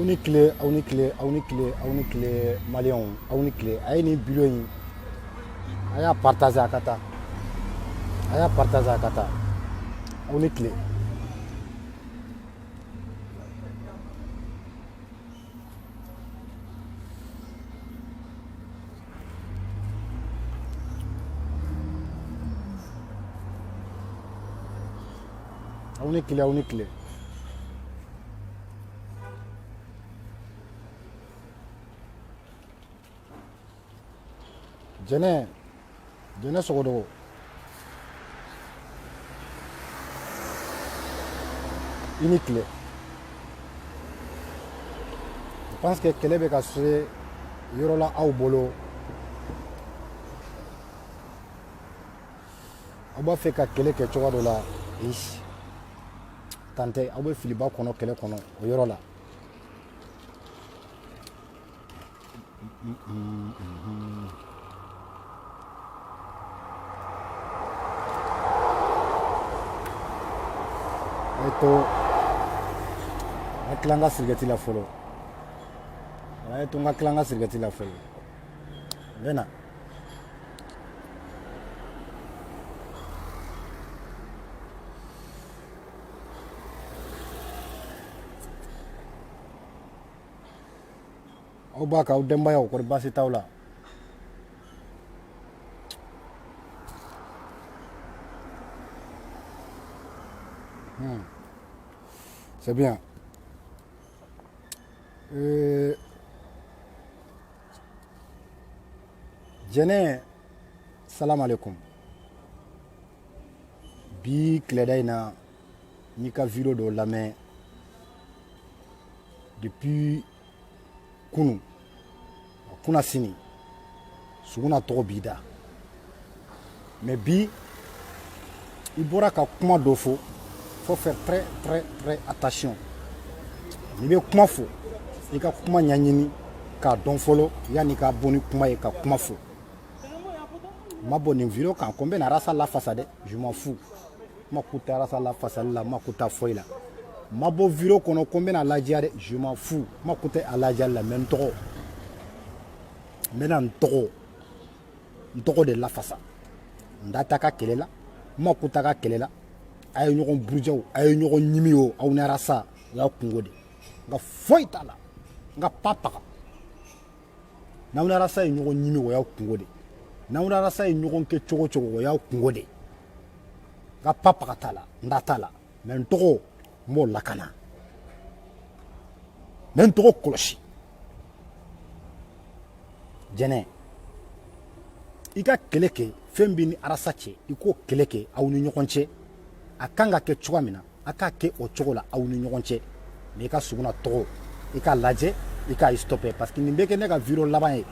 aw ni tile maliyɛnw aw ni tile a ye nin video in a y'a partager a ka taa aw ni tile aw ni tile jɛnɛ sɔgɔdogo i ni tile je pense que kɛlɛ bɛ ka se yɔrɔ la aw bolo aw b'a fɛ ka kɛlɛ kɛ cogoya dɔ la tan tɛ aw bɛ filiba kɔnɔ kɛlɛ kɔnɔ o yɔrɔ la to a tila n ka sirigɛti la fɔlɔ a ye to n ka tila n ka sirigɛti la fɔlɔ n bɛ na aw b'a k'aw denbayaw kɔri baasi t'aw la c'est bien. Jɛnɛ salam alaikum. Bi tileda in na n'i ka video dɔ lamɛn depuis kunu kuna sini suguna tɔgɔ b'i da mais bi i bɔra ka kuma dɔ fɔ. Faut faire très attention. Ni bɛ kuma fɔ i ka kuma ɲaɲini k'a dɔn fɔlɔ yanni ka bɔ ni kuma ye ka kuma fɔ. Ma bɔ nin video kan ko n bɛ na arasa lafasa dɛ je m'en fous. Ma ku tɛ arasa lafasali la ma ku tɛ foyi la. Ma bɔ video kɔnɔ ko n bɛ na ladiya dɛ je m'en fous. Ma ku tɛ a ladiyali la mais n tɔgɔ n bɛ na n tɔgɔ de lafasa. N da ta ka kɛlɛ la ma ku ta ka kɛlɛ la. A ye ɲɔgɔn burujaw a ye ɲɔgɔn ɲimi o aw ni arasa o y'aw kungo de nka foyi t'a la n ka pa paga n'aw ni arasa ye ɲɔgɔn ɲimi o y'aw kungo de n'aw ni arasa ye ɲɔgɔn kɛ cogo cogo o y'aw kungo de n ka pa paga t'a la n da t'a la mɛ n tɔgɔ n b'o lakana n bɛ n tɔgɔ kɔlɔsi jɛnɛ i ka kɛlɛ kɛ fɛn bɛ ni arasa cɛ i k'o kɛlɛ kɛ aw ni ɲɔgɔn cɛ a kan ka kɛ cogoya min na a k'a kɛ o cogo la aw ni ɲɔgɔn cɛ mais i ka suguna tɔgɔ i k'a lajɛ i k'a stoppé parce que nin bɛ kɛ ne ka video laban ye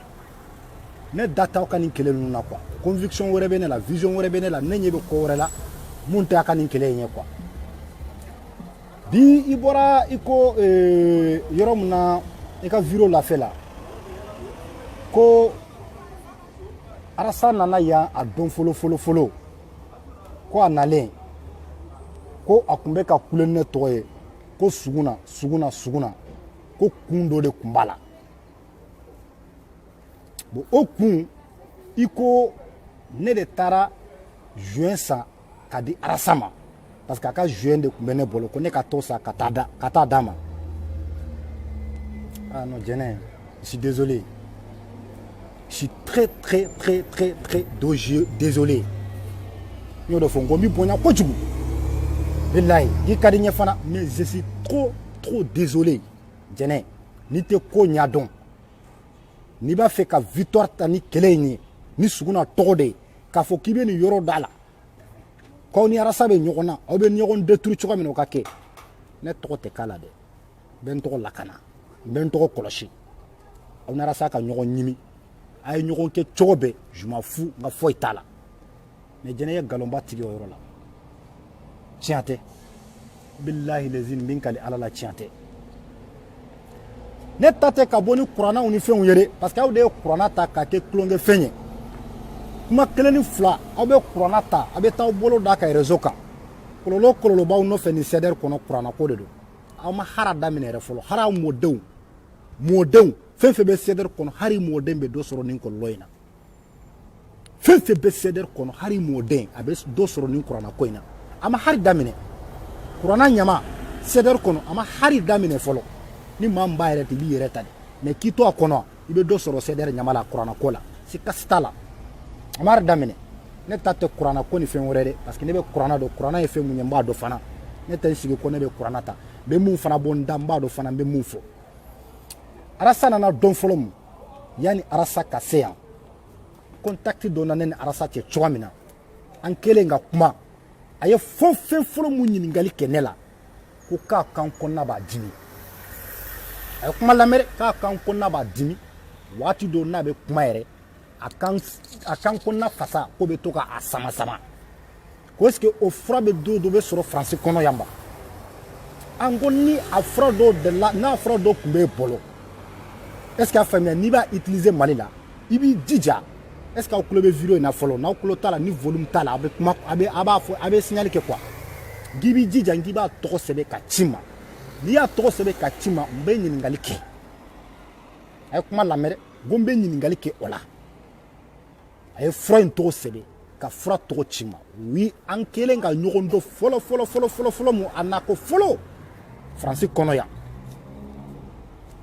ne da t'aw ka nin kɛlɛ ninnu na quoi conviction wɛrɛ bɛ ne la vision wɛrɛ bɛ ne la ne ɲɛ bɛ ko wɛrɛ la mun tɛ a ka nin kɛlɛ in ye quoi bi i bɔra i ko yɔrɔ min na i ka video lafɛ la ko arasa nana yan a dɔn fɔlɔ ko a nalen ko a tun bɛ ka kule ne tɔgɔ ye ko suguna ko kun dɔ de tun b'a la bon o kun i ko ne de taara juin san ka di arasa ma parce que a ka juin de tun bɛ ne bolo ko ne ka t'o san ka taa d'a ma ah non jɛnɛ je suis désolé je suis très désolé n y'o de fɔ n ko n b'i bonya kojugu bilayi i ka di n ye fana mais je suis trop désolé jɛnɛ n'i tɛ ko ɲɛdɔn n'i b'a fɛ ka victoire ta ni kɛlɛ in ye ni suguna tɔgɔ de ye k'a fɔ k'i bɛ nin yɔrɔ da la k'aw ni arasa bɛ ɲɔgɔn na aw bɛ ɲɔgɔn détruire cogo min na o ka kɛ ne tɔgɔ tɛ k'a la dɛ n bɛ n tɔgɔ lakana n bɛ n tɔgɔ kɔlɔsi aw ni arasa ka ɲɔgɔn ɲimi a ye ɲɔgɔn kɛ cogo bɛɛ je m'en fous n ka foyi t'a la mais jɛnɛ ye nkalonba tigi o yɔrɔ la tiɲɛ tɛ bilahi lezine min kali ala la tiɲɛ tɛ ne ta tɛ ka bɔ ni kurannaw ni fɛnw ye dɛ parce que aw de ye kuranna ta k'a kɛ tulonkɛ fɛn ye kuma kelen ni fila aw bɛ kuranna ta a bɛ taa bolo da ka réseau kan kɔlɔlɔ b'aw nɔfɛ ni CDR kɔnɔ kuranna ko de don aw ma hara daminɛ yɛrɛ fɔlɔ hara mɔdenw mɔdenw fɛn fɛn bɛ CDR kɔnɔ hali mɔden bɛ dɔ sɔrɔ nin kɔlɔlɔ in na fɛn fɛn bɛ CDR kɔnɔ hali mɔden a bɛ dɔ sɔrɔ nin kuranna ko in na a ma hali daminɛ kuranna ɲama CDR kɔnɔ a ma hali daminɛ fɔlɔ ni maa min b'a yɛrɛ ten i b'i yɛrɛ ta de mais k'i to a kɔnɔ i bɛ dɔ sɔrɔ CDR ɲama la kuranna ko la sikasi t'a la a ma hali daminɛ ne ta tɛ kuranna ko ni fɛn wɛrɛ dɛ parce que ne bɛ kuranna dɔn kuranna ye fɛn mun ye n b'a dɔn fana ne tɛ n sigi ko ne bɛ kuranna ta n bɛ mun fana bɔ n da n b'a dɔn fana n bɛ mun fɔ Arasa nana dɔn fɔlɔ mun yanni Arasa ka se yan contact dɔ na ne ni Arasa cɛ cogoya min na an kɛlen ka kuma a ye fɛn fɔlɔ mun ɲininkali kɛ ne la ko k'a kan kɔnɔna b'a dimi a ye kuma lamɛn k'a kan kɔnɔna b'a dimi waati dɔ n'a bɛ kuma yɛrɛ a kan kɔnɔna fasa ko bɛ to k'a sama sama ko est-ce que o fura bɛ dɔ bɛ sɔrɔ Faransi kɔnɔ yan ba an ko ni a fura dɔ de la n'a fura dɔ tun bɛ bolo est-ce qu'a faamuya n'i b'a utiliser Mali la i b'i jija est-ce que aw tulo bɛ vidéo in na fɔlɔ n'aw tulo t'a la ni volume t'a la a bɛ kuma a b'a fɔ a bɛ signal kɛ quoi n'i b'i jija n'i b'a tɔgɔ sɛbɛn ka ci ma n'i y'a tɔgɔ sɛbɛn ka ci ma n bɛ ɲininkali kɛ a ye kuma lamɛn dɛ ko n bɛ ɲininkali kɛ o la a ye fura in tɔgɔ sɛbɛn ka fura tɔgɔ ci ma oui an kɛlen ka ɲɔgɔn dɔn fɔlɔ mun a nako fɔlɔ Faransi kɔnɔ yan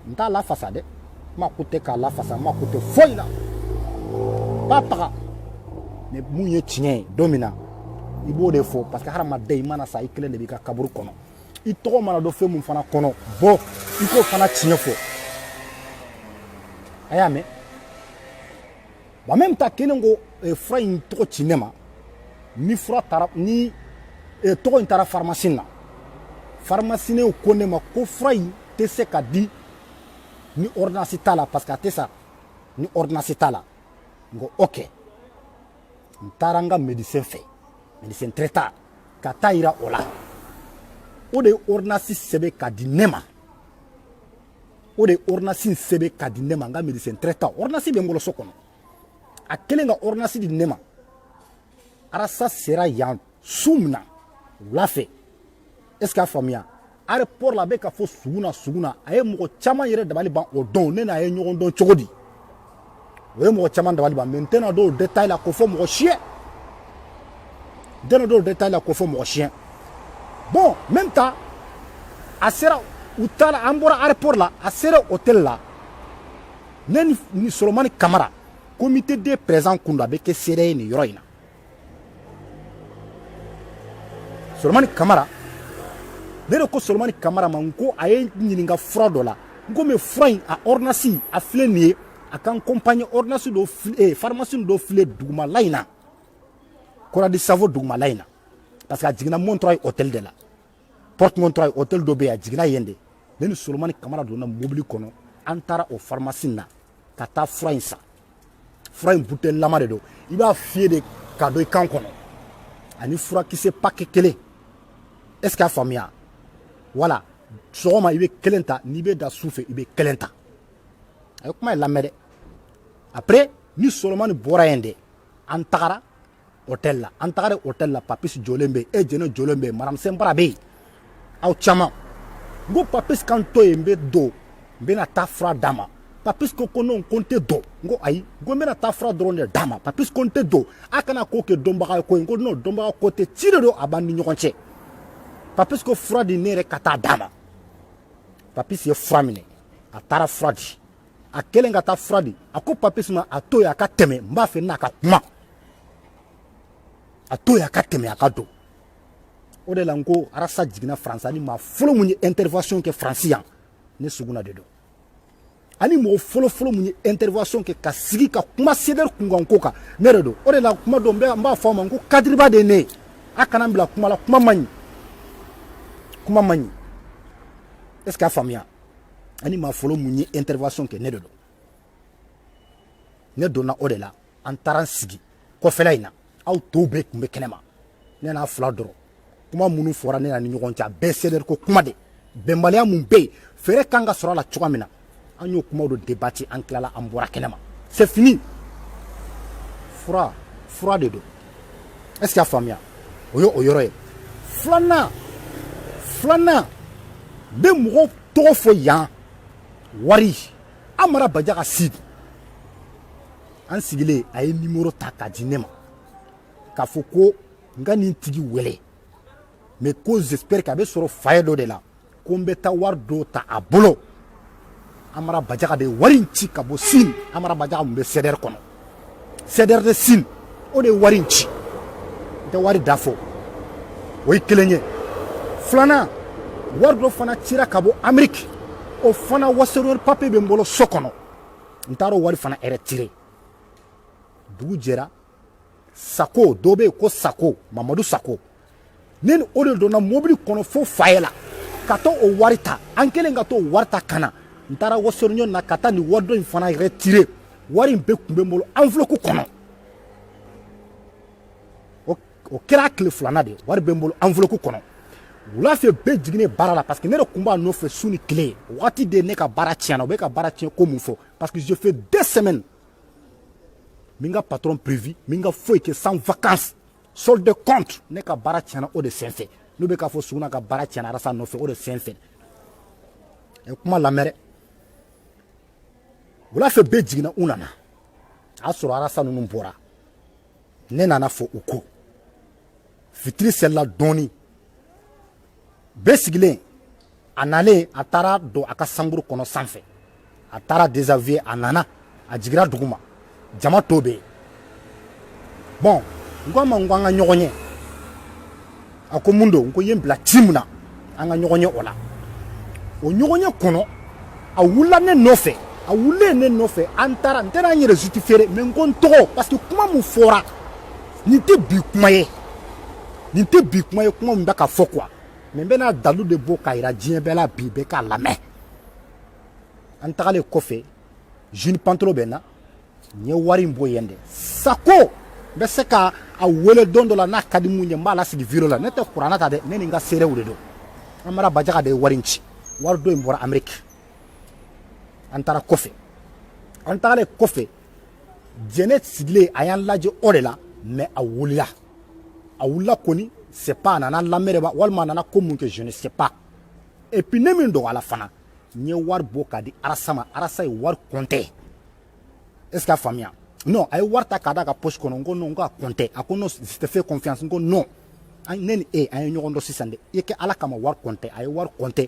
n t'a lafasa dɛ ma ko tɛ k'a lafasa ma ko tɛ foyi la b'a taga mais mun ye tiɲɛ ye don min na i b'o de fɔ parce que hadamaden i mana sa i kelen de b'i ka kaburu kɔnɔ i tɔgɔ mana dɔn fɛn mun fana kɔnɔ bɔ i k'o fana tiɲɛ fɔ a y'a mɛn wa même temps kelen ko fura in tɔgɔ ci ne ma ni fura taara ni tɔgɔ in taara pharmacie na pharmacienw ko ne ma ko fura in tɛ se ka di ni ordonnance t'a la parce que a tɛ sa ni ordonnance t'a la n ko ok n taara n ka médecin fɛ médecin traitant ka taa yira o la o de ye ordonnance sɛbɛn ka di ne ma o de ye ordonnance sɛbɛn ka di ne ma n ka médecin traitant ordonnance bɛ n bolo so kɔnɔ a kelen ka ordonnance di ne ma Arasa sera yan su min na wula fɛ est-ce que a faamuya aéroport la bɛ ka fɔ sugu na a ye mɔgɔ caman yɛrɛ dabali ban o dɔn ne n'a ye ɲɔgɔn dɔn cogo di o ye mɔgɔ caman dabali ban mais n tɛna don o détail la k'o fɔ mɔgɔ si ye n tɛna don o détail la k'o fɔ mɔgɔ si ye bon même temps a sera u taara an bɔra aéroport la a sera hôtel la ne ni Solomani Kamara comité des présents kun do a bɛ kɛ seere ye nin yɔrɔ in na Solomani Kamara ne de ko Solomani Kamara ma n ko a ye ɲininka fura dɔ la n ko mais fura in a ordonnance a filɛ nin ye a ka n compagnie ordonnance dɔ filɛ pharmacie dɔ filɛ dugumala in na Koradi Savo dugumala in na parce que a jiginna Montreuil hôtel de la Porte Montreuil hôtel dɔ bɛ yen a jiginna yen de ne ni Solomani Kamara donna mobili kɔnɔ an taara o pharmacie na ka taa fura in san fura in bouteille lama de don i b'a fiyɛ de k'a don i kan kɔnɔ ani furakisɛ paquet kelen est-ce que a faamuya voilà sɔgɔma i bɛ kelen ta n'i bɛ da su fɛ i bɛ kelen ta a ye kuma in lamɛn dɛ après ni Solomani bɔra yen de an tagara hôtel la an tagara hôtel la Papis jɔlen bɛ yen Jɛnɛ jɔlen bɛ yen Madame Sɛnbara bɛ yen aw caman n ko Papis kan to yen n bɛ don n bɛna taa fura d'a ma Papis ko non ko n tɛ don n ko ayi n ko n bɛna taa fura dɔrɔn de d'a ma Papis ko n tɛ don a kana ko kɛ dɔnbaga ye ko ye n ko non dɔnbaga ko tɛ ci de don a b'an ni ɲɔgɔn cɛ Papis ko fura di ne yɛrɛ ka taa d'a ma Papis ye fura minɛ a taara fura di a kɛlen ka taa fura di a ko Papis ma a to yen a ka tɛmɛ n b'a fɛ n'a ka kuma a to yen a ka tɛmɛ a ka don o de la n ko Arasa jiginna Faransi ani maa fɔlɔ mun ye intervention kɛ Faransi yan ne suguna de don ani mɔgɔ fɔlɔ mun ye intervention kɛ ka sigi ka kuma CDR kunkan ko kan ne de don o de la kuma dɔ n b'a fɔ a ma n ko Kadiriba de ye ne ye a kana n bila kuma la kuma man ɲi est-ce que a faamuya ani maa fɔlɔ mun ye intervention kɛ ne de don ne donna o de la an taara n sigi kɔfɛla in na aw tɔw bɛɛ tun bɛ kɛnɛma ne n'a fila dɔrɔn kuma minnu fɔra ne na ni ɲɔgɔn cɛ a bɛɛ CDR ko kuma de bɛnbaliya mun bɛ yen fɛɛrɛ kan ka sɔrɔ a la cogoya min na an y'o kumaw de débâti an tilala an bɔra kɛnɛma c'est fini fura de don est-ce que a faamuya o ye o yɔrɔ ye filanan bɛ mɔgɔw tɔgɔ fɔ yan wari Amara Bajaga Sid an sigilen a ye numéro ta k'a di ne ma k'a fɔ ko n ka nin tigi wele mais ko j'espère k'a bɛ sɔrɔ faye dɔ de la ko n bɛ taa wari dɔ ta a bolo Amara Bajaga de wari in ci ka bɔ Sine Amara Bajaga mun bɛ CDR kɔnɔ CDR de Sine o de wari in ci n tɛ wari da fɔ o ye kelen ye filanan wari dɔ fana cira ka bɔ Amérique o fana wasolori papier bɛ n bolo so kɔnɔ n taara o wari fana retiré dugu jɛra Sako dɔ bɛ yen ko Sako Mamadu Sako ne ni o de donna mobili kɔnɔ fo faye la ka taa o wari ta an kɛlen ka t'o wari ta ka na n taara wasolon na ka taa nin wari dɔ in fana retiré wari in bɛɛ tun bɛ n bolo enveloppe kɔnɔ o kɛra tile filanan de wari bɛ n bolo enveloppe kɔnɔ wula fɛ bɛɛ jiginnen baara la parce que ne de tun b'a nɔfɛ su ni tile waati de ne ka baara tiɲɛna o bɛ ka baara tiɲɛ ko mun fɔ parce que je fais 2 semaines min ka patron prévu min ka foyi kɛ sans vacances solde de compte ne ka baara tiɲɛna o de senfɛ n'u bɛ k'a fɔ Suguna ka baara tiɲɛna Arasa nɔfɛ o de senfɛ ɛ kuma lamɛn dɛ wula fɛ bɛɛ jiginna u nana a y'a sɔrɔ Arasa ninnu bɔra ne nana fɔ u ko fitiri selila dɔɔnin bɛɛ sigilen a nalen a taara don a ka samburu kɔnɔ sanfɛ a taara désavouer a nana a jigira dugu ma jama tɔ bɛ yen bon n ko a ma n ko an ka ɲɔgɔn ye a ko mun don n ko ye n bila ci min na an ka ɲɔgɔn ye o la o ɲɔgɔn ye kɔnɔ a wulila ne nɔfɛ a wulilen ne nɔfɛ an taara n tɛna n yɛrɛ justifier mais n ko n tɔgɔ parce que kuma min fɔra nin tɛ bi kuma ye nin tɛ bi kuma ye kuma min bɛ ka fɔ quoi mais n bɛna dalu de bɔ k'a jira diɲɛ bɛɛ la bi bɛɛ k'a lamɛn an tagalen kɔfɛ jeune pantolo bɛ n na n ye wari in bɔ yen de Sako n bɛ se ka a wele don dɔ la n'a ka di mun ye n b'a lasigi video la ne tɛ kuranna ta dɛ ne ni n ka seerew de don Amara Bajaga de ye wari in ci wari dɔ in bɔra Amérique an taara kɔfɛ an tagalen kɔfɛ jɛnɛ sigilen a y'an lajɛ o de la mais a wulila kɔni c'est pas a nana lamɛn de ba walima a nana ko mun kɛ je ne sais pas et puis ne min dɔgɔyala fana n ye wari bɔ k'a di Arasa ma Arasa ye wari compter est-ce que a faamuya non a ye wari ta k'a d'a ka poche kɔnɔ n ko non n ko a compter a ko non je te fais confiance n ko non ne ni e an ye ɲɔgɔn dɔn sisan dɛ i kɛ Ala kama wari compter a ye wari compter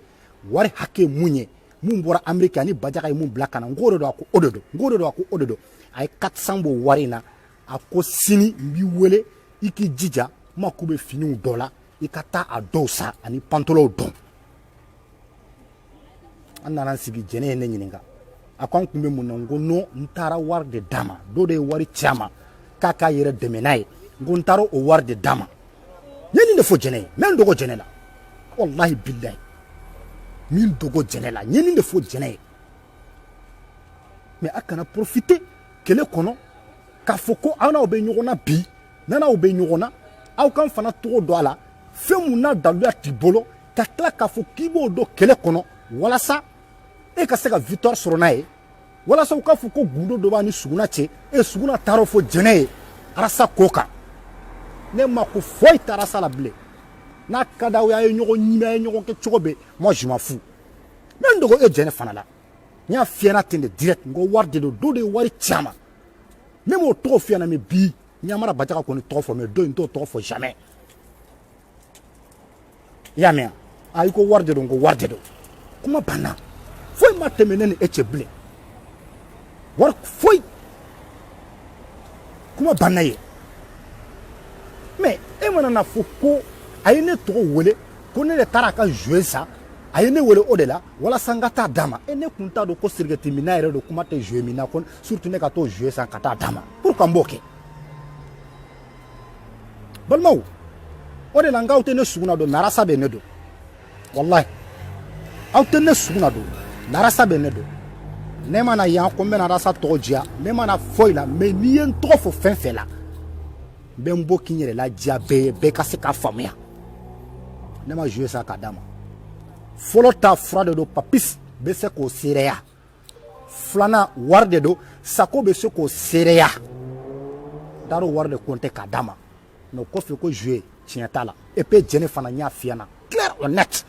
wari hakɛ mun ye mun bɔra Amérique ani Bajaga ye mun bila ka na n k'o de don a ko o de don n k'o de don a ko o de don a ye 400 bɔ wari in na a ko sini n b'i wele i k'i jija n mako bɛ finiw dɔ la i ka taa a dɔw san ani pantolow dɔn an nana sigi jɛnɛ ye ne ɲininka a ko an tun bɛ mun na n ko non n taara wari de d'a ma dɔ de ye wari ci a ma k'a k'a yɛrɛ dɛmɛ n'a ye n ko n taara o wari de d'a ma n ye nin de fɔ jɛnɛ ye n bɛ n dogo jɛnɛ la walahi bilahi n bɛ n dogo jɛnɛ la n ye nin de fɔ jɛnɛ ye mais a kana profiter kɛlɛ kɔnɔ k'a fɔ ko aw n'aw bɛ ɲɔgɔn na bi n'aw bɛ ɲɔgɔn na aw kan fana togo dɔn a la fɛn mun n'a daluya t'i bolo ka tila k'a fɔ k'i b'o dɔn kɛlɛ kɔnɔ walasa e ka se ka victoire sɔrɔ n'a ye walasa u k'a fɔ ko gundo dɔ b'a ni Suguna cɛ Suguna taara o fɔ jɛnɛ ye Arasa ko kan ne ma ko foyi tɛ Arasa la bilen n'a ka d'aw ye a ye ɲɔgɔn ɲimi a ye ɲɔgɔn kɛ cogo bɛɛ moi je m'en fous n bɛ n dogo jɛnɛ fana la n y'a f'i ɲɛna ten de direct n ko wari de don dɔ de ye wari ci a ma ne m'o tɔgɔ f'i ɲɛna mais bi n ye Amara Bajaga kɔni tɔgɔ fɔ mais dɔ in t'o tɔgɔ fɔ jamais i y'a mɛn a i ko wari de don n ko wari de don kuma banna foyi ma tɛmɛ ne ni e cɛ bilen wari foyi kuma banna ye mais e mana na fɔ ko a ye ne tɔgɔ wele ko ne de taara a ka jouet san a ye ne wele o de la walasa n ka taa d'a ma ne kun t'a dɔn ko sirigɛti mina yɛrɛ don kuma tɛ jouet min na ko surtout ne ka t'o jouet san ka taa d'a ma pourquoi n b'o kɛ balimaw o de la n k'aw tɛ ne Suguna don mais Arasa bɛ ne don wallahi aw tɛ ne Suguna don mais Arasa bɛ ne don ne mana yan ko n bɛna Arasa tɔgɔ diya ne mana foyi la mais n'i ye n tɔgɔ fɔ fɛn fɛn la n bɛ n bɔ k'i n yɛrɛ ladiya bɛɛ ye bɛɛ ka se k'a faamuya ne ma jouer sa k'a d'a ma fɔlɔ ta fura de don Papis bɛ se k'o seereya filanan wari de don Sako bɛ se k'o seereya n taara o wari de compter k'a d'a ma mais o kɔfɛ ko jouer tiɲɛ t'a la et puis jɛnɛ fana n y'a f'i ɲɛna clair ou net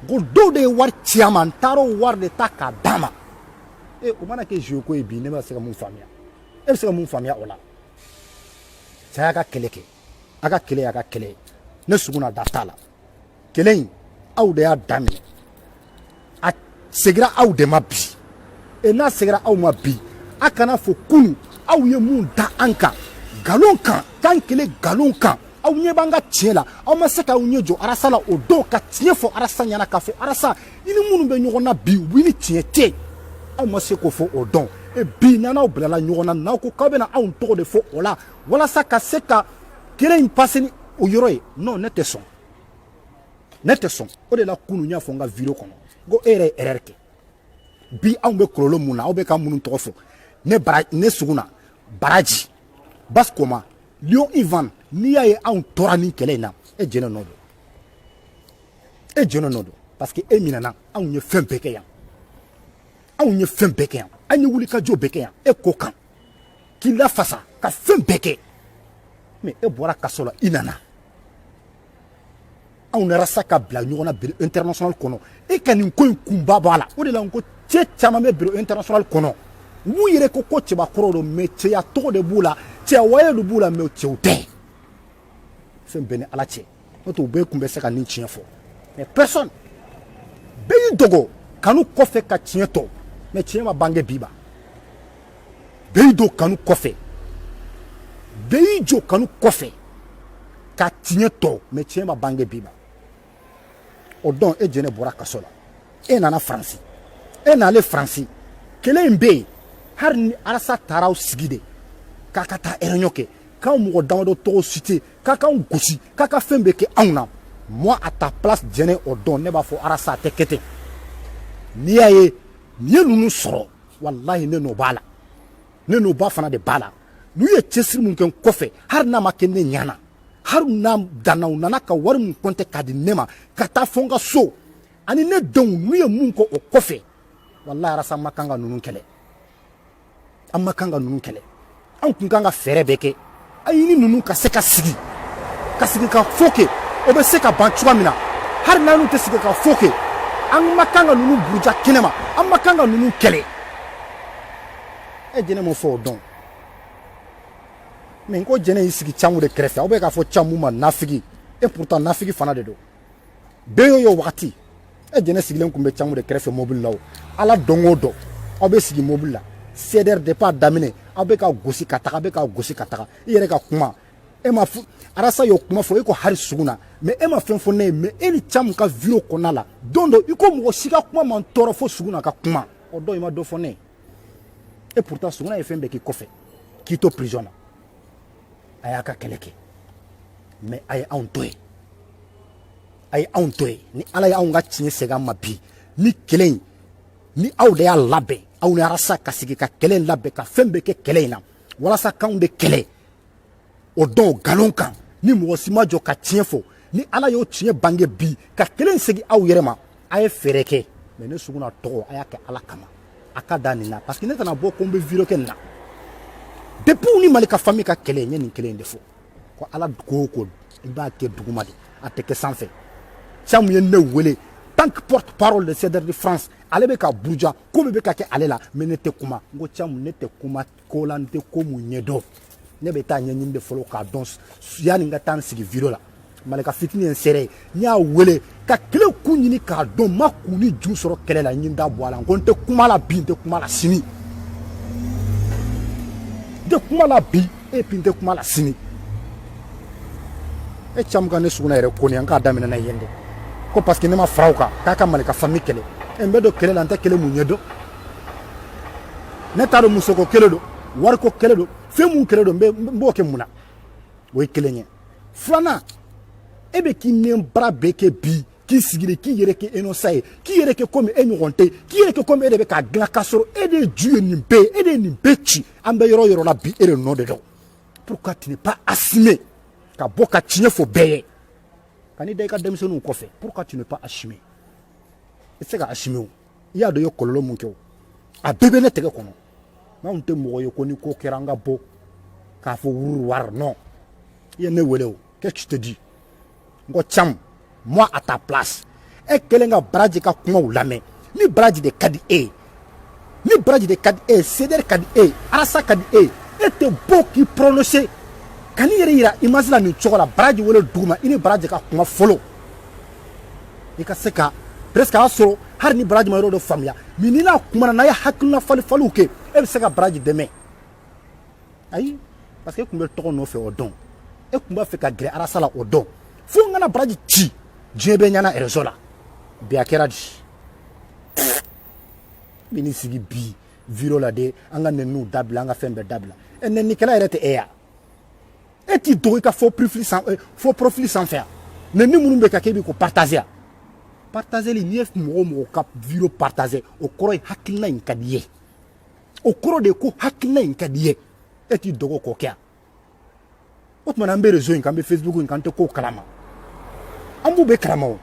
Go do de war chairman taro war de taka dama. E o mana ke joko e bi ne ba se ka mun famia. E se ka mun famia ola. Saya ka keleke. Aga kele. Ne suguna datala. Kelen aw de ya dami. A segira aw de ma bi. E na segira aw ma bi. Akana fo kunu aw ye mun da anka. Galon kan kele galon kan. Aw nye banga tiela aw ma se ka unye jo arasa la o do ka tie fo arasa nyana ka fo arasa ini munu be nyogona bi wini tie te aw ma se ko fo o don e bi nana o blala nyogona na ko ka be na aw to de fo ola wala sa ka se ka kele impaseni o yoro e non nete son o de la kunu nya fo nga video kono go ere ererke bi aw be krolo muna aw be ka munu to fo ne suguna baraji baskoma Lion Ivan ni ya ye an tora ni kele na e jeno nodo parce que e minana an ye fem beke yan an ye wuli ka jo beke yan e kokan ki la fasa ka fem beke mais e bora kasola inana an rasa ka bla nyona bureau international kono e kanin ko kumba bala o de la ko che chama me bureau international kono mu yere ko cheba koro me che ya to de bula che waye du bula me che ute fem bene ala che to be kumbe se ka ni chien fo mais personne be dogo kanu kofe ka chien to mais chien ma bange biba be do kanu kofe be jo kanu kofe ka chien to mais chien ma bange biba o don e jene bora kasola e nana France e na le France kele mbe har ni arasa taraw sigide kakata erenyoke quand mo dawdo to cité kaka ngosi kaka fembe ke auna moi à ta place jene o don ne ba fo arasa tekete ni aye ni nunu soro wallahi ne no bala ne no ba fana de bala nu ye chesir mun ken kofe har na makene nyana har na danaw nana ka war mun konte kadi nema kata fonga so ani ne don nu ye mun ko o kofe wallahi arasa makanga nunu kele amma kanga nunu kele an kun kanga fere beke ayini nunu ka se ka sigi ka foke o be se ka ban chuwa mina har nanu te sigi ka foke an makanga nunu buruja kinema an makanga nunu kele e jene mo fo don mais ko jene sigi chamu de krefe o be ka fo chamu ma nafigi et pourtant nafigi fana de do beyo yo wakati e jene sigilen kumbe chamu de krefe mobile law ala dongo do o be sigi mobile la ceder de pas daminer abeka gosi kataka yere ka kuma e ma arasa yo kuma fo e ko hari suguna mais e ma fen fo ne mais eni cham ka viro konala dondo iko mo sika kuma man toro fo suguna ka kuma o do ima do fo ne et pourtant suguna e fen be ki kofe ki to prison ayaka keleke mais ay antoy ni ala ya nga chinye sega mabi ni kelen ni awde ya labe aw ni arasa kasigi ka kelen labbe ka fembe ke kelena wala sa kan de kele o don galon kan ni mo sima jo ka tiefo ni ala yo tie bange bi ka kelen segi aw yerema ay fereke mais ne suguna to ayake ala kama akada ni na parce que netana bo ko be viro ken na depuis ni malika famille ka kele ni kelen defo ko ala ko ba ke duguma di ateke sanfe chamu ye ne wele tant que porte-parole de Cédar de France ale be ka buruja ko be ka ke ale la mais ne te kuma ngo chamu ne te kuma ko lante ko mu nyedo ne be ta nyenyin de folo ka don yani nga tan sigi video la malika fitini en sere nya wele ka kele kunyini ka don makuni ju soro kele la nyinda boala ngo te kuma la bi te kuma la sini de kuma la bi e pinte kuma la sini e chamu ka ne suguna ere ko ni an ka damina na yende ko parce que ne ma frauka kaka malika famille kele embe do kele lanta kele munyedo ne taro musoko kele do war ko kele do fe mun kele do mbo ke muna we kele nye flana ebe ki nem bra beke bi ki sigire ki yere ke enosaye ki yere ke comme enyoronte ki yere ke comme ede be ka gla kasoro ede juye nimbe ede nimbe chi ambe yoro la bi ere no de do pourquoi tu n'es pas assumé ka boka tinye fo beye kani dai ka demsonu ko fe pourquoi tu n'es pas assumé c'est ka assumé il y a de yo kololo mun ke a bebe ne tege kono na unte mo yo koni ko keranga bo ka fo wuru war non il ne wele o qu'est-ce que je te dis ngo cham moi à ta place e kelen ka baraji ka kumaw lamɛn ni baraji de ka di e ni baraji de ka di e CDR ka di e arasa ka di e tɛ bɔ k'i prononcer ka n'i yɛrɛ yira image la nin cogo la baraji wele duguma i ni baraji ka kuma fɔlɔ i ka se ka presque a y'a sɔrɔ hali ni baraji ma yɔrɔ dɔ faamuya mais ni n'a kumana n'a ye hakilina faliw kɛ e bɛ se ka baraji dɛmɛ ayi parce que e tun bɛ tɔgɔ nɔfɛ o dɔn e tun b'a fɛ ka gɛrɛ arasa la o dɔn fo n kana baraji ci diɲɛ bɛ ɲana réseau la bi a kɛra di bi ni sigi bi viro la de an ka nɛniw dabila an ka fɛn bɛɛ dabila nɛnikɛla yɛrɛ tɛ e ya e t'i dogo i ka faux profil sanfɛ yan nɛni minnu bɛ ka kɛ e b'i ko partager yan partageli n'i ye mɔgɔ o mɔgɔ ka viro partager o kɔrɔ ye hakilina in ka di ye o kɔrɔ de ye ko hakilina in ka di ye e t'i dogo k'o kɛ yan o tuma na an bɛ réseau in kan an bɛ Facebook in kan an tɛ kow kalama an b'u bɛɛ kalama o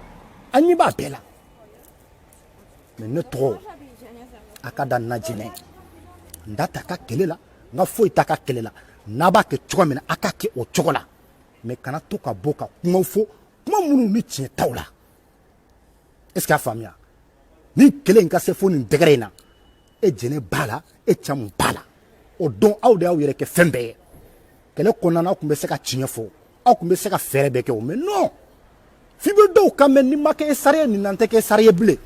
an ɲɛ b'a bɛɛ la mais ne tɔgɔ a ka da na jɛnɛ n da ta ka kɛlɛ la n ka foyi ta ka kɛlɛ la n'a b'a kɛ cogo min na a ka kɛ o cogo la mais kana to ka bɔ ka kumaw fɔ kuma minnu ni tiɲɛ t'aw la est-ce que a faamuya ni kɛlɛ in ka se fo nin dɛgɛrɛ in na e jɛnɛ b'a la e camu b'a la o don aw de y'aw yɛrɛ kɛ fɛn bɛɛ ye kɛlɛ kɔnɔna na aw tun bɛ se ka tiɲɛ fɔ aw tun bɛ se ka fɛɛrɛ bɛɛ kɛ o mais non f'i bɛ dɔw kan mɛn n'i ma kɛ e sari ye nin na n tɛ kɛ e sari ye bilen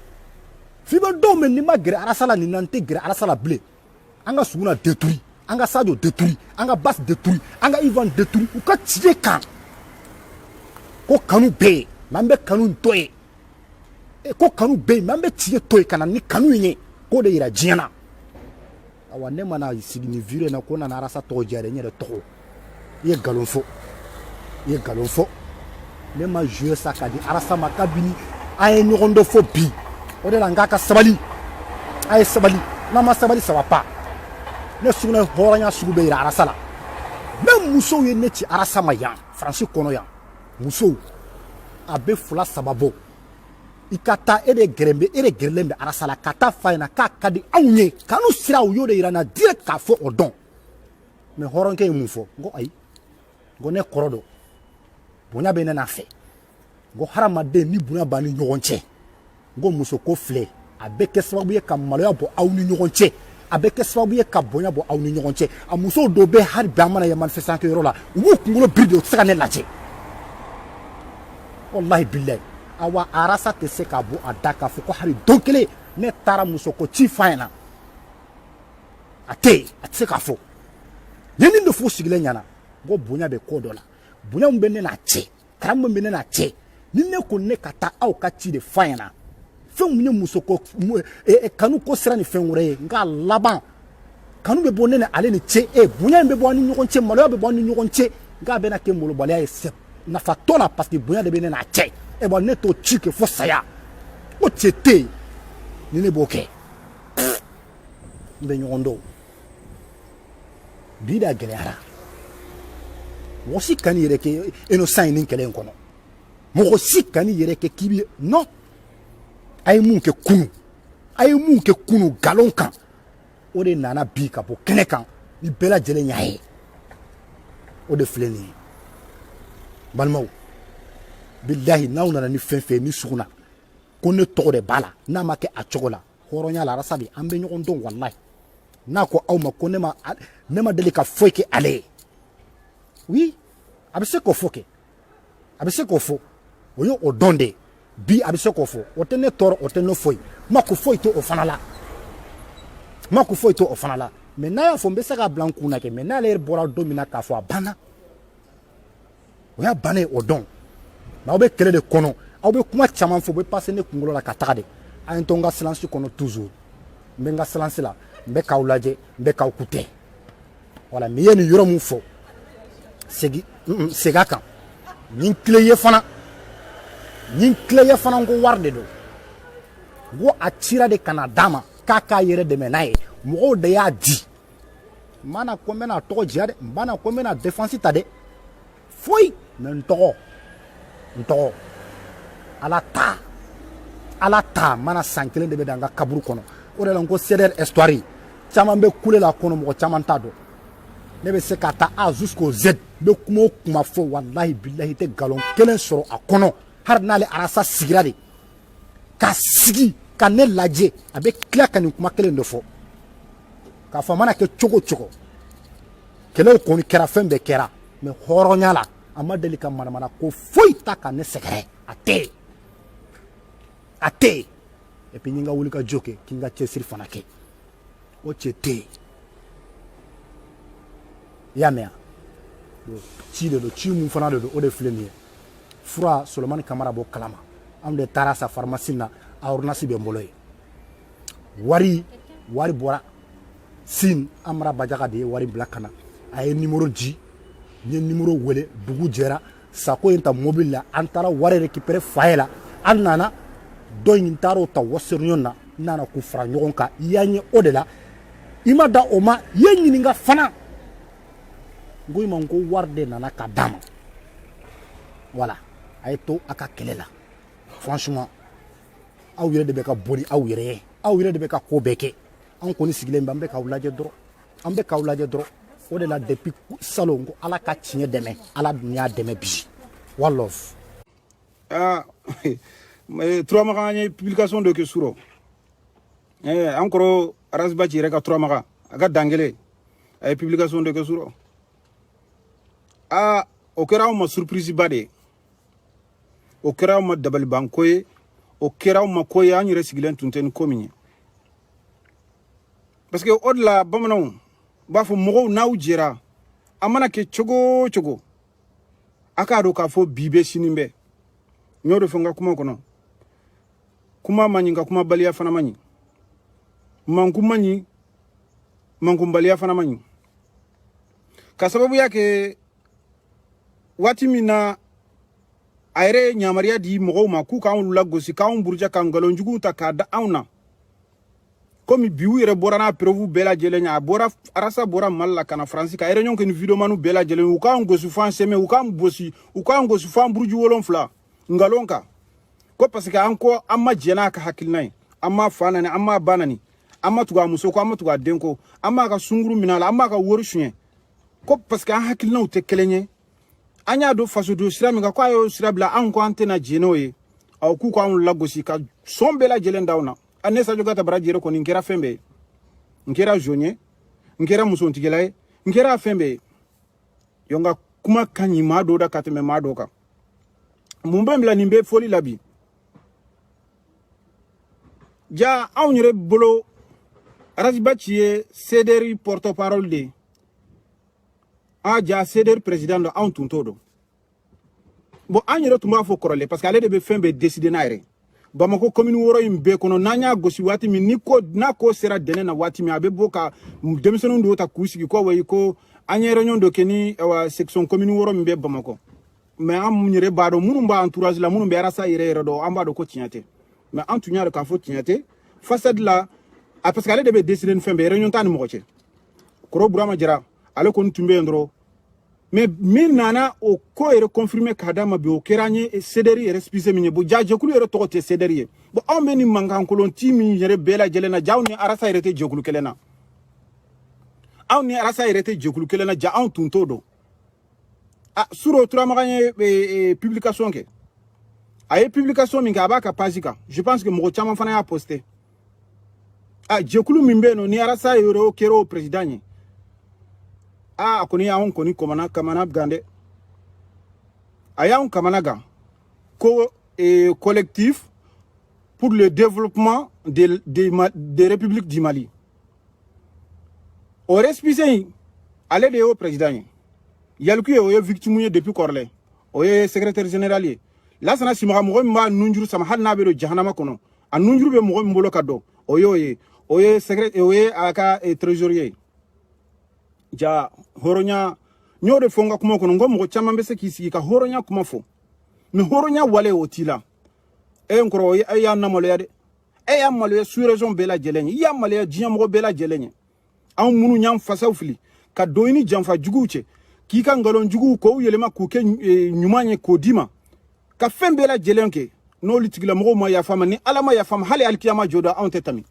f'i bɛ dɔw mɛn n'i ma gɛrɛ arasa la nin na n tɛ gɛrɛ arasa la bilen an ka Suguna détruit an ka Sadio détruit an ka Basse détruit an ka Ivan détruit u ka tiɲɛ kan ko kanu bɛ yen mais an bɛ kanu to yen ko kanu bɛ yen mais an bɛ tiɲɛ to yen ka na ni kanu in ye k'o de yira diɲɛ na awa ne mana sigi ni vire na ko nana arasa tɔgɔ diya dɛ n yɛrɛ tɔgɔ i ye nkalon fɔ i ye nkalon fɔ ne ma joué sa ka di arasa ma kabini an ye ɲɔgɔn dɔ fɔ bi o de la n k'a ka sabali a ye sabali n'a ma sabali ça va pas ne Suguna hɔrɔnya sugu bɛ yira arasa la même musow ye ne ci arasa ma yan Faransi kɔnɔ yan musow a bɛ 2 3 bɔ i ka taa e de gɛrɛlen bɛ arasa la ka taa f'a ɲɛna k'a ka di anw ye kanu sira u y'o de yira n na direct k'a fɔ o dɔn mais hɔrɔnkɛ ye mun fɔ n ko ayi n ko ne kɔrɔ dɔn bonya bɛ ne n'a fɛ n ko hadamaden ni bonya b'a ni ɲɔgɔn cɛ n ko muso ko filɛ a bɛ kɛ sababu ye ka maloya bɔ aw ni ɲɔgɔn cɛ a bɛ kɛ sababu ye ka bonya bɔ aw ni ɲɔgɔn cɛ a musow dɔw bɛ hali bi an mana ye manifestation kɛ yɔrɔ la u b'u kunkolo biri de u tɛ se ka ne lajɛ wallahi billahi awa arasa tɛ se ka bɔ a da k'a fɔ ko hali don kelen ne taara muso ko ci f'a ɲɛna a tɛ yen a tɛ se k'a fɔ ye nin de fɔ sigilen ɲɛna ko bonya bɛ ko dɔ la bonya min bɛ ne n'a cɛ kara min bɛ ne n'a cɛ ni ne ko ne ka taa aw ka ci de f'a ɲɛna fɛn min ye muso ko kanu ko sira ni fɛn wɛrɛ ye nka laban kanu bɛ bɔ ne ni ale ni cɛ bonya in bɛ bɔ an ni ɲɔgɔn cɛ maloya bɛ bɔ an ni ɲɔgɔn cɛ nka a bɛna kɛ molobaliya ye nafa t'o la parce que bonya de bɛ ne n'a cɛ bon ne t'o ci kɛ fo saya o cɛ tɛ yen ni ne b'o kɛ n bɛ ɲɔgɔn dɔn bi da gɛlɛyara mɔgɔ si kan'i yɛrɛ kɛ innocent ye nin kɛlɛ in kɔnɔ mɔgɔ si kan'i yɛrɛ kɛ k'i bɛ non a ye mun kɛ kunun nkalon kan o de nana bi ka bɔ kɛnɛ kan ni bɛɛ lajɛlen y'a ye o de filɛ nin ye balimaw bilahi n'aw nana ni fɛn fɛn ni Suguna ko ne tɔgɔ de b'a la n'a ma kɛ a cogo la hɔrɔnya la arasa de an bɛ ɲɔgɔn dɔn walahi n'a ko aw ma ko ne ma deli ka foyi kɛ ale ye oui a bɛ se k'o fɔ kɛ a bɛ se k'o fɔ o ye o dɔn de bi a bɛ se k'o fɔ o tɛ ne tɔɔrɔ o tɛ ne foyi ma ko foyi to o fana la mais n'a y'a fɔ n bɛ se k'a bila n kun na kɛ mais n'ale yɛrɛ bɔra don min na k'a fɔ a banna o y'a bannen ye o dɔn mais aw bɛ kɛlɛ de kɔnɔ aw bɛ kuma caman fɔ u bɛ passer ne kunkolo la ka taga de a ye n to n ka silence kɔnɔ toujours n bɛ n ka silence la n bɛ k'aw lajɛ n bɛ k'aw kutɛ voilà mais i ye nin yɔrɔ mun fɔ segin a kan nin tile ye fana n ko wari de don n ko a cira de ka na d'a ma k'a k'a yɛrɛ dɛmɛ n'a ye mɔgɔw de y'a di n b'a na ko n bɛna tɔgɔ diya dɛ n b'a na ko n bɛna défense ta dɛ foyi mais n tɔgɔ ala ta mana san kelen de bɛ da n ka kaburu kɔnɔ o de la n ko CDR histoire caman bɛ kule la kɔnɔ mɔgɔ caman t'a dɔn ne bɛ se ka taa A jusqu'au Z n bɛ kuma o kuma fɔ walahi bilahi tɛ nkalon kelen sɔrɔ a kɔnɔ hali n'ale arasa sigira de ka sigi ka ne lajɛ a bɛ tila ka nin kuma kelen de fɔ k'a fɔ a mana kɛ cogo cogo kɛlɛw kɔni kɛra fɛn bɛɛ kɛra mais hɔrɔnya la a ma deli ka manamana ko foyi ta ka ne sɛgɛrɛ a tɛ yen et puis n ye n ka wuli ka jɔ kɛ k'i n ka cɛsiri fana kɛ o cɛ tɛ yen i y'a mɛn wa ci de don ci mun fana de don o de filɛ nin ye fura Solomani Kamara b'o kalama anw de taara sa pharmacie na a ordonnance bɛ n bolo ye wari bɔra Sine Amara Bajaga de ye wari bila ka na a ye numéro di n ye numéro wele dugu jɛra Sako in ta mobile la an taara wari récupérer fa ye la an nana dɔ in taara o ta Western na n nana k'u fara ɲɔgɔn kan i y'a ɲɛ o de la i ma da o ma i ye ɲininka fana n ko i ma ko wari de nana ka d'a ma voilà a ye to a ka kɛlɛ la franchement aw yɛrɛ de bɛ ka boli aw yɛrɛ ye aw yɛrɛ de bɛ ka ko bɛɛ kɛ an kɔni sigilen bɛ an bɛ k'aw lajɛ dɔrɔn o de la depuis salon ko ala ka tiɲɛ dɛmɛ ala dun y'a dɛmɛ bi one love. Turamaga an ye publication dɔ kɛ suro an kɔrɔ Arasibaci yɛrɛ ka Turamaga a ka dangele a ye publication dɔ kɛ suro o kɛra anw ma surprise ba de ye o kɛra anw ma dabalibanko ye o kɛra anw ma ko ye an yɛrɛ sigilen tun tɛ ni ko min ye parce que o de la bamananw b'a fɔ mɔgɔw n'aw jɛra a mana kɛ cogo o cogo a k'a dɔn k'a fɔ bi bɛ sini bɛ n y'o de fɔ n ka kuma kɔnɔ kuma ma ɲi ka kuma baliya fana ma ɲi mankun ma ɲi mankun baliya fana ma ɲi ka sababuya kɛ waati min na a yɛrɛ ɲamariya di mɔgɔw ma k'u k'anw lagosi k'anw buruja ka nkalonjuguw ta k'a da anw na komi bi u yɛrɛ bɔra n'a preuve bɛɛ lajɛlen ye a bɔra Arasa bɔra Mali la ka na Faransi ka réunion kɛ ni vidéomanu bɛɛ lajɛlen u k'anw gosi f'an sɛmɛ u k'anw gosi f'an buruju 7 nkalon kan ko parce que an ko an ma jɛ n'a ka hakilina ye an ma fa nani an ma ba nani an ma tugu a muso ko an ma tugu a den ko an m'a ka sunguru minɛ a la an m'a ka wari suɲɛ ko parce que an hakilinaw tɛ kelen ye an y'a dɔn fasoden sira min kan ko a y'o sira bila anw ko an tɛna jɛ n'o ye aw k'u k'anw lagosi ka sɔn bɛɛ lajɛlen d'aw na a ne Sajogata Baraji yɛrɛ kɔni n kɛra fɛn bɛɛ ye n kɛra jeune ye n kɛra musontigila ye n kɛra fɛn bɛɛ ye yo n ka kuma ka ɲi maa dɔw da ka tɛmɛ maa dɔw kan mun bɛ n bila nin bɛ foli la bi ja anw yɛrɛ bolo Arasibaci ye CDR porte-parole de ye ja CDR président dɔ anw tun t'o dɔn bon an yɛrɛ tun b'a fɔ kɔrɔlen parce que ale de bɛ fɛn bɛɛ décider n'a yɛrɛ Bamako commune 6 in bɛɛ kɔnɔ n'an y'a gosi waati min n'a ko sera dɛnɛ na waati min a bɛ bɔ ka denmisɛnninw dɔw ta k'u sigi ko wayi ko an ye réunion dɔ kɛ ni section commune 6 min bɛ Bamako mais an yɛrɛ b'a dɔn minnu b'a entourage la minnu bɛ Arasa yɛrɛ dɔn an b'a dɔn ko tiɲɛ tɛ mais an tun y'a dɔn k'a fɔ tiɲɛ tɛ façade la parce que ale de bɛ décider ni fɛn bɛɛ réunion t'a ni mɔgɔ cɛ Kɔrɔ Burama Jara ale kɔni tun bɛ yen dɔrɔn mais min nana o ko yɛrɛ confirmer k'a d'a ma bi o kɛra an ye CDR yɛrɛ spise min ye bon ja jɛkulu yɛrɛ tɔgɔ tɛ CDR ye bon anw bɛ ni mankankolon ci min yɛrɛ bɛɛ lajɛlen na ja anw ni Arasa yɛrɛ tɛ jɛkulu kelen na anw ni Arasa yɛrɛ tɛ jɛkulu kelen na ja anw tun t'o dɔn Suro Turamaga ye publication kɛ a ye publication min kɛ a b'a ka page kan je pense que mɔgɔ caman fana y'a posté jɛkulu min bɛ yen nɔ ni Arasa yɛrɛ o kɛra o président ye a kɔni y'anw kɔni kamana gan dɛ a y'anw kamana gan ko collectif pour le développement des républiques du Mali o respise in ale de y'o président ye Yalku ye o ye victime ye depuis kɔrɔlen o ye secrétaire général ye Lassana Simaga mɔgɔ min b'a nunjuru sama hali n'a bɛ don jahanama kɔnɔ a nunjuru bɛ mɔgɔ min bolo ka dɔn o y'o ye o ye a ka trésorier ye ja horonya n'yo de fɔ n ka kuma kɔnɔ n ko mɔgɔ caman bɛ se k'i sigi ka horonya kuma fɔ mais horonya wale o t'i la n kɔrɔ e y'a namaloya dɛ e y'a maloya sous-région bɛɛ lajɛlen ye i y'a maloya diɲɛ mɔgɔ bɛɛ lajɛlen ye anw minnu y'an fasaw fili ka don i ni janfa juguw cɛ k'i ka nkalon juguw k'o yɛlɛma k'o kɛ ɲuman ye k'o d'i ma ka fɛn bɛɛ lajɛlen kɛ n'olu tigilamɔgɔw ma yafa ma ni Ala ma yafa ma hali alikiyama jɔda anw tɛ tɛmɛ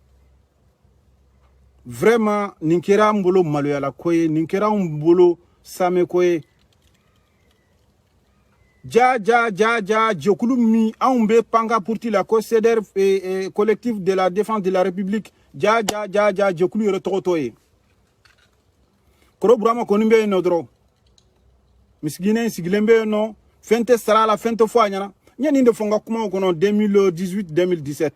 vraiment nin kɛra an bolo maloyala ko ye nin kɛra an bolo samɛ ko ye ja jekulu mi anw be panga pourti la ko CDR collectif de la défense de la République ja jekulu yɛrɛ tɔgɔ t'o ye koro burama kɔni bɛ yen nɔ dɔrɔn misiginen sigilen bɛ yen nɔ fɛn tɛ sara a la fɛn tɛ fɔ a ɲɛna n ye nin de fɔ n ka kumaw kɔnɔ 2018 2017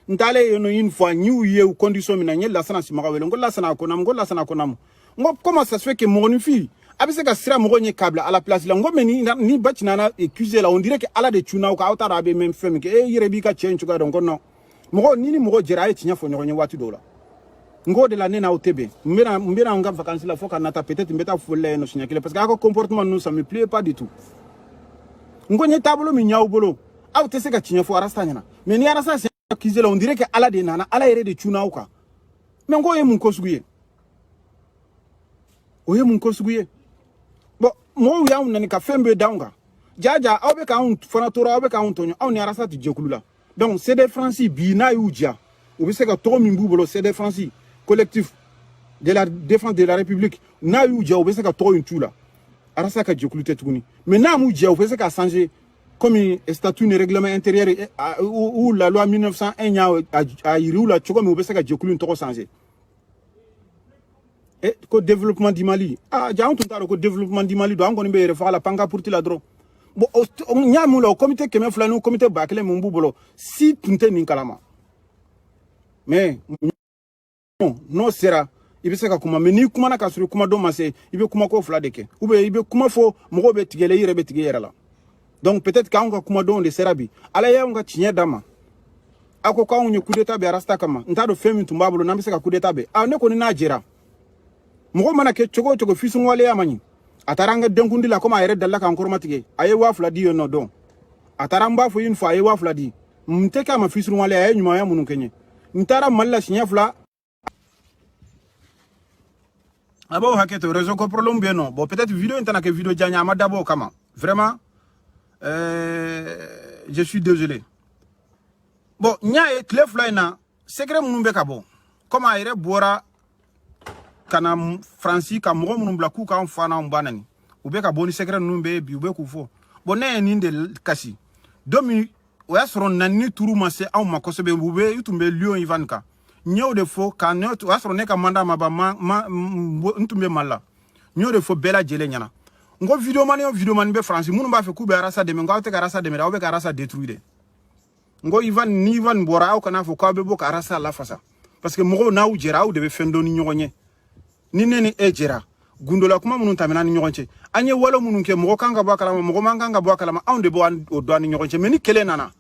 n taalen yen nɔ une fois n y'u ye u condition min na n ye Lassana Simaga wele n ko Lassana Konamu n ko comment ça se fait que mɔgɔninfin a bɛ se ka sira mɔgɔ ɲɛ k'a bila à la place la n ko mais ni ba cinana accusé la on dirait que ala de cunna aw kan aw t'a dɔn a bɛ mɛn fɛn min kɛ e yɛrɛ b'i ka cɛ in cogoya dɔn n ko non mɔgɔ ni mɔgɔ jɛra a ye tiɲɛ fɔ ɲɔgɔn ye waati dɔw la n ko de la ne n'aw tɛ bɛn n bɛna n ka vacances la fo ka nata peut-être n bɛ taa foli la yen nɔ siɲɛ kelen parce que aw ka comportement ninnu ça me plaît pas du tout n ko n ye taabolo min y'aw bolo aw tɛ se ka tiɲɛ fɔ arasta ɲɛna mais ni arasta sɛ accusé la on dirait que ala de nana ala yɛrɛ de cunna aw kan mais n ko o ye mun ko sugu ye o ye mun ko sugu ye bon mɔgɔw y'anw nani ka fɛn bɛɛ d'anw kan jaja aw bɛ k'anw fana tora aw bɛ k'anw tɔɲɔ aw ni arasta tɛ jɛkulu la donc CD France bi n'a y'u diya u bɛ se ka tɔgɔ min b'u bolo CD France collectif de la défense de la République n'a y'u diya u bɛ se ka tɔgɔ in t'u la arasta ka jɛkulu tɛ tuguni mais n'a m'u diya u bɛ se ka changer comme statut ni règlement intérieur ou la loi 1901 y'a yiriw la cogo min u bɛ se ka jɛkulu in tɔgɔ changer ko développement du Mali ja an tun t'a dɔn ko développement du Mali don an kɔni bɛ yɛrɛ faga la panga pourti la dɔrɔn bon n y'a mun la o comité 200 ni comité 1000 mun b'u bolo si tun tɛ nin kalama mais n'o sera i bɛ se ka kuma mais n'i kumana ka sɔrɔ kuma dɔ ma se i bɛ kuma ko fila de kɛ ou bien i bɛ kuma fɔ mɔgɔw bɛ tigɛ la i yɛrɛ bɛ tigɛ i yɛrɛ la donc peut-être k'anw ka kumadenw de sera bi ala y'anw ka tiɲɛ d'a ma a ko k'anw ye coup d'état bɛ arasta kama n t'a dɔn fɛn min tun b'a bolo n'an bɛ se ka coup d'état bɛ ne kɔni n'a jɛra mɔgɔ mana kɛ cogo o cogo fisun waleya ma ɲi a taara an ka denkundi la komi a yɛrɛ dalila k'an kɔrɔmatigɛ a ye 2000 di yen nɔ dɔn a taara an b'a fɔ une fois a ye 2000 di n tɛ k'a ma fisun waleya a ye ɲumanya minnu kɛ n ye n taara Mali la siɲɛ 2 a b'aw hakɛ to réseau ko problème bɛ yen nɔ bon peut-être vidéo in tɛna kɛ vidéo jan ye a ma dabɔ o kama vraiment je suis désolé bon n y'a ye tile 2 in na secret minnu bɛ ka bɔ comme a yɛrɛ bɔra kana Fransi ka mɔgɔ minnu bila k'u k'an fa n'anw ba nani u bɛ ka bɔ ni secret ninnu bɛ bi u bɛ k'u fɔ bon ne ye nin de kasi don min o y'a sɔrɔ nani turu ma se anw ma kosɛbɛ u tun bɛ Lyon Ivan kan n y'o de fɔ ka ne o y'a sɔrɔ ne ka mandat ma ban n tun bɛ Mali la n y'o de fɔ bɛɛ lajɛlen ɲɛna n ko vidéoman o vidéoman bɛ Fransi minnu b'a fɛ k'u bɛ arasa dɛmɛ n ko aw tɛ ka arasa dɛmɛ aw bɛ ka arasa détruire de n ko Ivan ni Ivan bɔra aw kana fɔ k'aw bɛ bɔ ka arasa lafasa parce que mɔgɔw n'aw jɛra aw de bɛ fɛn dɔn ni ɲɔgɔn ye ni ne ni e jɛra gundola kuma minnu tɛmɛna ni ɲɔgɔn cɛ an ye wale minnu kɛ mɔgɔ kan ka bɔ a kalama mɔgɔ man kan ka bɔ a kalama anw de bɔ o dɔn ni ɲɔgɔn cɛ mais ni kɛlɛ nana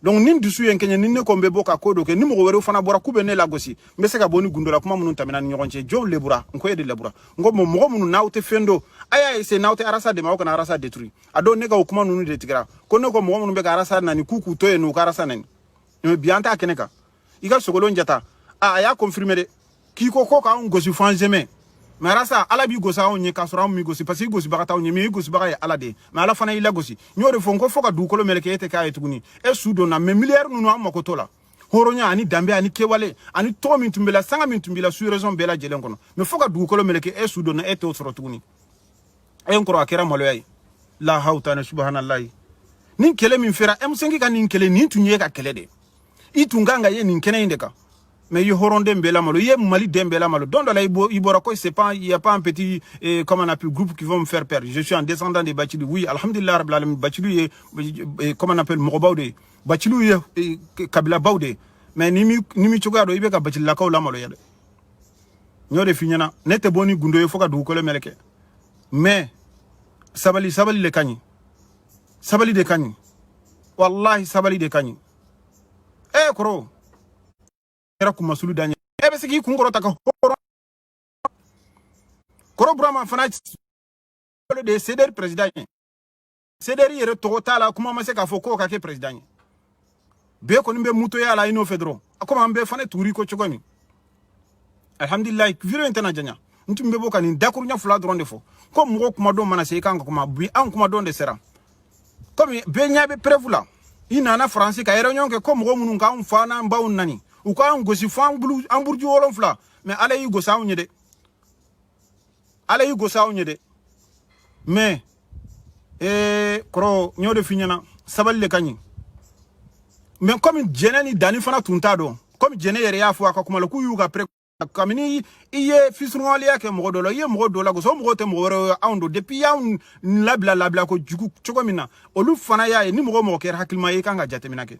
donc ni dusu ye n kɛɲɛ ni ne ko n bɛ bɔ ka ko dɔ kɛ ni mɔgɔ wɛrɛw fana bɔra k'u bɛ ne lagosi n bɛ se ka bɔ ni gundola kuma minnu tɛmɛna ni ɲɔgɔn cɛ jɔnw lebura n ko e de lebura n ko mɔgɔ minnu n'aw tɛ fɛn dɔn a y'a essayer n'aw tɛ arasa dɛmɛ aw kana arasa détruire a dɔn ne ka o kuma ninnu de tigɛra ko ne ko mɔgɔ minnu bɛ ka arasa nani k'u k'u to yen n'u ka arasa nani mais bi an t'a kɛnɛ kan i ka sogolon jata a y'a confirmer de k'i ko k'anw gosi fo an zɛmɛ mais arasa ala b'i gosi anw ye k'a sɔrɔ anw m'i gosi parce que i gosibaga t'anw ye mais i gosibaga ye ala de ye mais ala fana y'i lagosi n y'o de fɔ n ko fo ka dugukolo meleke e tɛ k'a ye tuguni e su donna mais miliyari ninnu an mako t'o la hɔrɔnya ani danbe ani kɛwale ani tɔgɔ min tun b'i la sanga min tun b'i la sous région bɛɛ lajɛlen kɔnɔ mais fo ka dugukolo meleke e su donna e t'o sɔrɔ tuguni e n kɔrɔ a kɛra maloya ye la hawta ne subhanalahi nin kɛlɛ min fɛra M5 ka nin kɛlɛ nin tun ye ka kɛlɛ de i tun kan ka ye nin kɛnɛ in de kan mais il y a den bela malo, il y a Mali den bela malo. Donc là c'est pas, il y a pas un petit comment on appelle groupe qui vont me faire perdre. Je suis un descendant des Bachilou. Oui, alhamdulillah rabbil alamin Bachilou est comment on appelle Morobaude. Bachilou est Kabila Baude. Mais nimi choga do ibeka Bachilou la kaula malo yade. Nyore finyana nete boni gundo yo foka du kole meleke. Mais sabali le kanyi. Sabali de kanyi. Wallahi sabali de kanyi. Koro kuma sulu danya be sigi kun korota ka koro brama fana de CDR président CDR yere togota la kuma ma se ka fo ko ka ke président be ko nimbe muto ya la ino fedro akoma mbe fana turi ko chogoni alhamdulillah viro intana janya ntumbe boka ni dakuru nya fula dron de fo ko mo kuma do mana se kan kuma bi an kuma don de sera comme be nya be prevula ina na français ka yere nyonke ko mo munun ka on fa na mbaw nani ou quand on gosi fan blu en bourdieu wolon fla mais ala yi gosa on yede mais koro nyo de finyana sabal le kanyi mais comme jene ni dani fana tunta do comme jene yere ya fo akakuma lo ku yuga pre kamini iye fisrongoli yake mo do lo iye mo do la go so mo te mo woro awndo depuis ya labla ko jugu chogo mina olu fana ya ni mo ker hakilma yi kanga jatemina ke